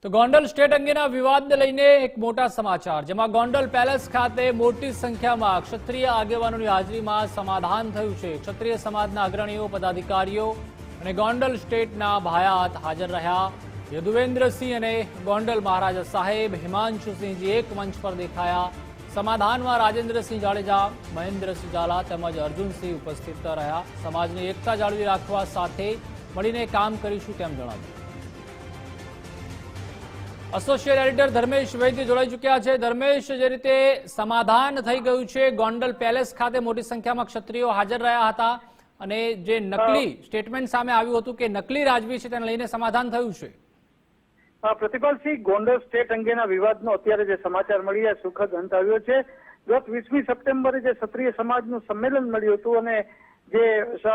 તો ગોંડલ સ્ટેટ અંગેના વિવાદને લઈને એક મોટા સમાચાર, જેમાં ગોંડલ પેલેસ ખાતે મોટી સંખ્યામાં ક્ષત્રિય આગેવાનોની હાજરીમાં સમાધાન થયું છે। ક્ષત્રિય સમાજના અગ્રણીઓ, પદાધિકારીઓ અને ગોંડલ સ્ટેટના ભાયાત હાજર રહ્યા। યદુવેન્દ્રસિંહ અને ગોંડલ મહારાજા સાહેબ હિમાંશુસિંહજી એક મંચ પર દેખાયા। સમાધાનમાં રાજેન્દ્રસિંહ જાડેજા, મહેન્દ્રસિંહ ઝાલા તેમજ અર્જુનસિંહ ઉપસ્થિત રહ્યા। સમાજની એકતા જાળવી રાખવા સાથે મળીને કામ કરીશું તેમ જણાવ્યું। એસોસિએટ એડિટર ધર્મેશ વૈદ્ય જોડાઈ ચૂક્યા છે। ધર્મેશ, જે રીતે સમાધાન થઈ ગયું છે, ગોંડલ પેલેસ ખાતે મોટી સંખ્યામાં ક્ષત્રિયો હાજર રહ્યા હતા અને જે નકલી સ્ટેટમેન્ટ સામે આવ્યું હતું કે નકલી રાજવી છે, તેને લઈને સમાધાન થયું છે। પ્રતિપાલસિંહ, ગોંડલ સ્ટેટ અંગેના વિવાદનો અત્યારે જે સમાચાર મળ્યા સુખદ અંત આવ્યો છે। ગત 20મી સપ્ટેમ્બરે જે ક્ષત્રિય સમાજનું સંમેલન મળ્યું હતું અને જે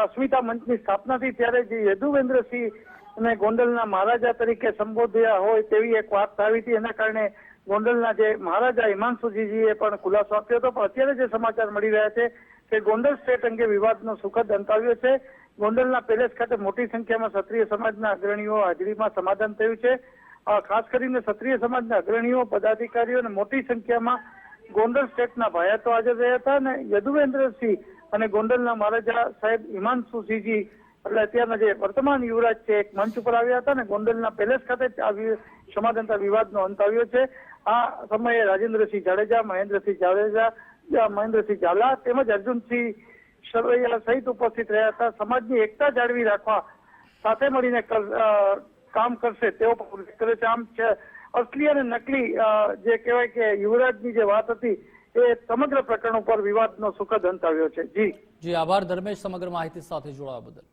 અસ્મિતા મંચની સ્થાપના થઈ, ત્યારે જે યદુવેન્દ્રસિંહ અને ગોંડલના મહારાજા તરીકે સંબોધ્યા હોય તેવી એક વાત આવી હતી। એના કારણે ગોંડલના જે મહારાજા હિમાંશુજીએ પણ ખુલાસો આપ્યો હતો। પણ અત્યારે જે સમાચાર મળી રહ્યા છે કે ગોંડલ સ્ટેટ અંગે વિવાદનો સુખદ અંત આવ્યો છે। ગોંડલના પેલેસ ખાતે મોટી સંખ્યામાં ક્ષત્રિય સમાજના અગ્રણીઓ હાજરીમાં સમાધાન થયું છે। ખાસ કરીને ક્ષત્રિય સમાજના અગ્રણીઓ, પદાધિકારીઓ અને મોટી સંખ્યામાં ગોંડલ સ્ટેટના ભાયાતો હાજર રહ્યા હતા અને યદુવેન્દ્રસિંહ અને ગોંડલના મહારાજા સાહેબ હિમાંશુસિંહજી, એટલે અત્યારના જે વર્તમાન યુવરાજ છે, એક મંચ ઉપર આવ્યા હતા અને ગોંડલના પેલેસ ખાતે સમાધાન વિવાદનો અંત આવ્યો છે। આ સમયે રાજેન્દ્રસિંહ જાડેજા, મહેન્દ્રસિંહ ઝાલા તેમજ અર્જુનસિંહ સરવૈયા સહિત ઉપસ્થિત રહ્યા હતા। સમાજની એકતા જાળવી રાખવા સાથે મળીને કામ કરશે તેવો પણ ઉલ્લેખ કર્યો છે। આમ અસલી અને નકલી જે કહેવાય કે યુવરાજની જે વાત હતી એ સમગ્ર પ્રકરણ ઉપર વિવાદનો સુખદ અંત આવ્યો છે। જી આભાર ધર્મેશ, સમગ્ર માહિતી સાથે જોડાવા બદલ।